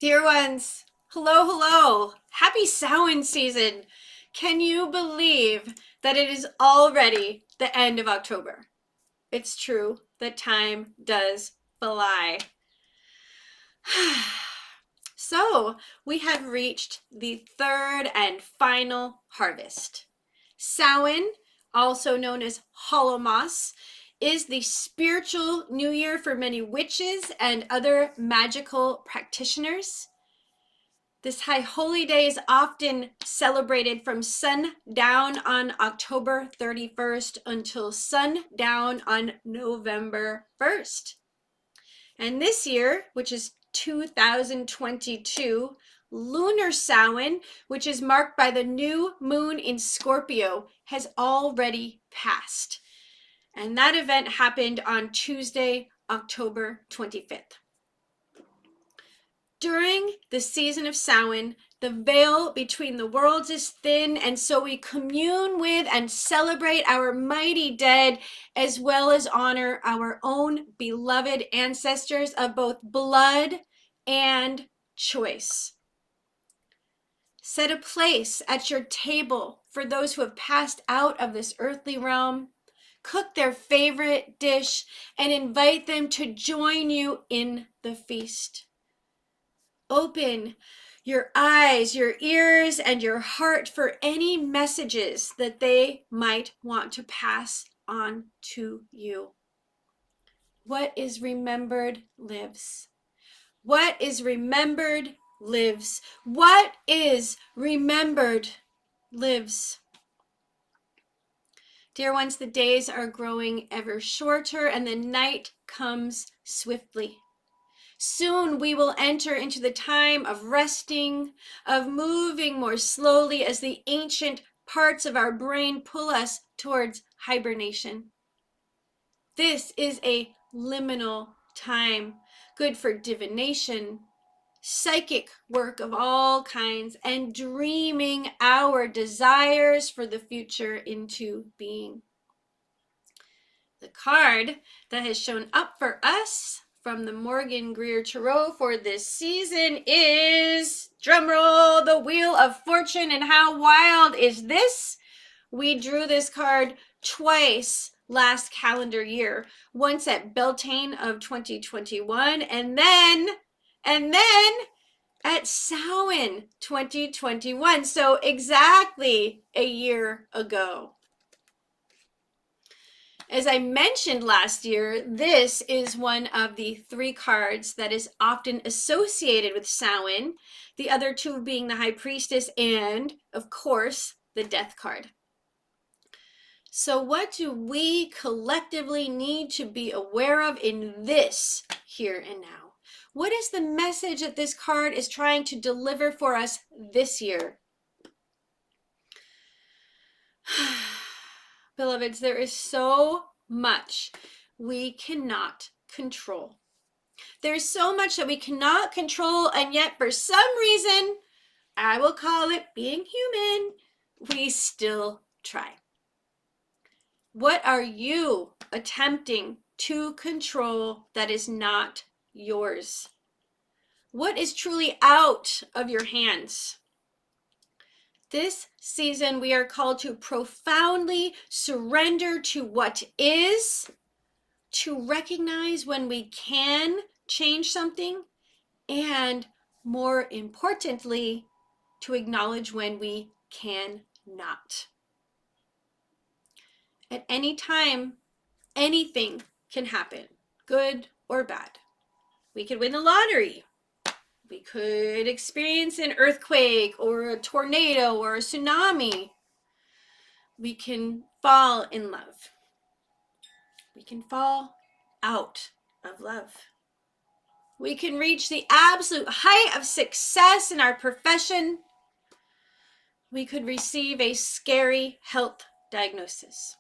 Dear ones, hello, hello. Happy Samhain season. Can you believe that it is already the end of October? It's true that time does fly. So, we have reached the third and final harvest. Samhain, also known as Holomas, is the spiritual new year for many witches and other magical practitioners. This High Holyday is often celebrated from sundown on October 31st until sundown on November 1st. And this year, which is 2022, Lunar Samhain, which is marked by the new moon in Scorpio, has already passed. And that event happened on Tuesday, October 25th. During the season of Samhain, the veil between the worlds is thin, and so we commune with and celebrate our mighty dead, as well as honor our own beloved ancestors of both blood and choice. Set a place at your table for those who have passed out of this earthly realm. Cook their favorite dish and invite them to join you in the feast. Open your eyes, your ears, and your heart for any messages that they might want to pass on to you. What is remembered lives. What is remembered lives. What is remembered lives. Dear ones, the days are growing ever shorter and the night comes swiftly. Soon we will enter into the time of resting, of moving more slowly as the ancient parts of our brain pull us towards hibernation. This is a liminal time, good for divination, psychic work of all kinds, and dreaming our desires for the future into being. The card that has shown up for us from the Morgan Greer Tarot for this season is, drumroll, the Wheel of Fortune. And how wild is this? We drew this card twice last calendar year, once at Beltane of 2021, and then at Samhain 2021. So exactly a year ago. As I mentioned last year, this is one of the three cards that is often associated with Samhain, the other two being the High Priestess and, of course, the Death card. So what do we collectively need to be aware of in this here and now? What is the message that this card is trying to deliver for us this year? Beloveds, there is so much we cannot control. There's so much that we cannot control, and yet for some reason, I will call it being human, we still try. What are you attempting to control that is not yours? What is truly out of your hands? This season, we are called to profoundly surrender to what is, to recognize when we can change something, and more importantly, to acknowledge when we cannot. At any time, anything can happen, good or bad. We could win the lottery. We could experience an earthquake or a tornado or a tsunami. We can fall in love. We can fall out of love. We can reach the absolute height of success in our profession. We could receive a scary health diagnosis.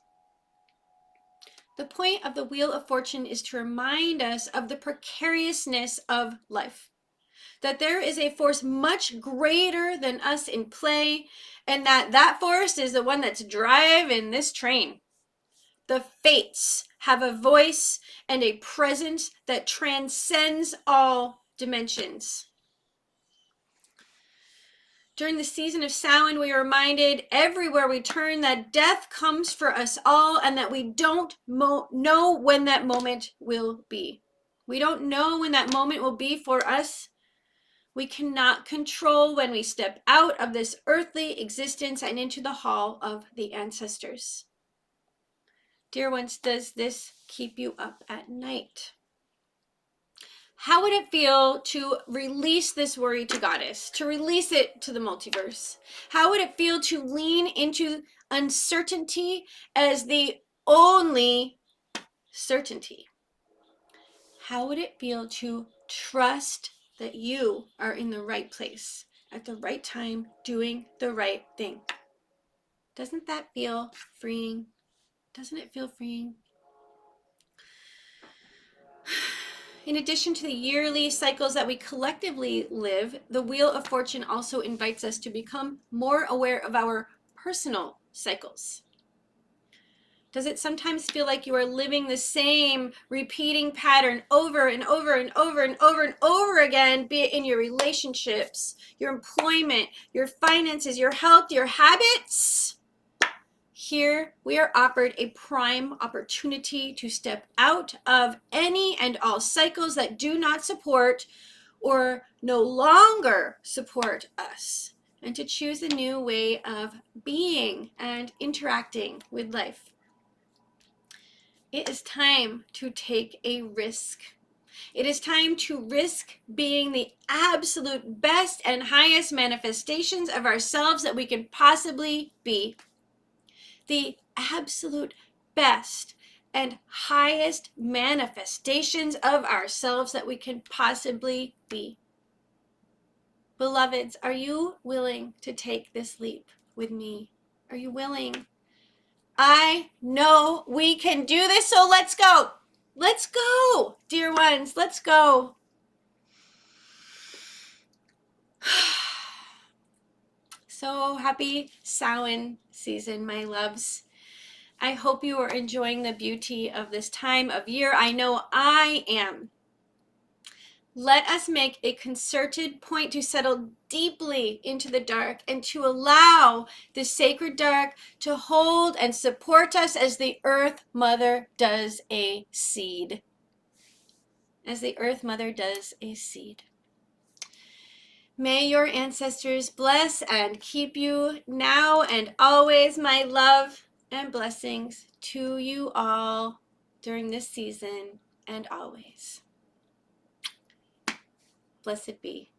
The point of the Wheel of Fortune is to remind us of the precariousness of life, that there is a force much greater than us in play, and that force is the one that's driving this train. The fates have a voice and a presence that transcends all dimensions. During the season of Samhain, we are reminded everywhere we turn that death comes for us all and that we don't know when that moment will be. We don't know when that moment will be for us. We cannot control when we step out of this earthly existence and into the hall of the ancestors. Dear ones, does this keep you up at night? How would it feel to release this worry to Goddess, to release it to the multiverse? How would it feel to lean into uncertainty as the only certainty? How would it feel to trust that you are in the right place at the right time, doing the right thing? Doesn't that feel freeing? Doesn't it feel freeing? In addition to the yearly cycles that we collectively live, the Wheel of Fortune also invites us to become more aware of our personal cycles. Does it sometimes feel like you are living the same repeating pattern over and over and over and over and over again, be it in your relationships, your employment, your finances, your health, your habits? Here, we are offered a prime opportunity to step out of any and all cycles that do not support or no longer support us, and to choose a new way of being and interacting with life. It is time to take a risk. It is time to risk being the absolute best and highest manifestations of ourselves that we can possibly be. The absolute best and highest manifestations of ourselves that we can possibly be. Beloveds, are you willing to take this leap with me? Are you willing? I know we can do this, so let's go. Let's go, dear ones. Let's go. So happy Samhain season, my loves. I hope you are enjoying the beauty of this time of year. I know I am. Let us make a concerted point to settle deeply into the dark and to allow the sacred dark to hold and support us as the Earth Mother does a seed. As the Earth Mother does a seed. May your ancestors bless and keep you now and always, my love and blessings to you all during this season and always. Blessed be.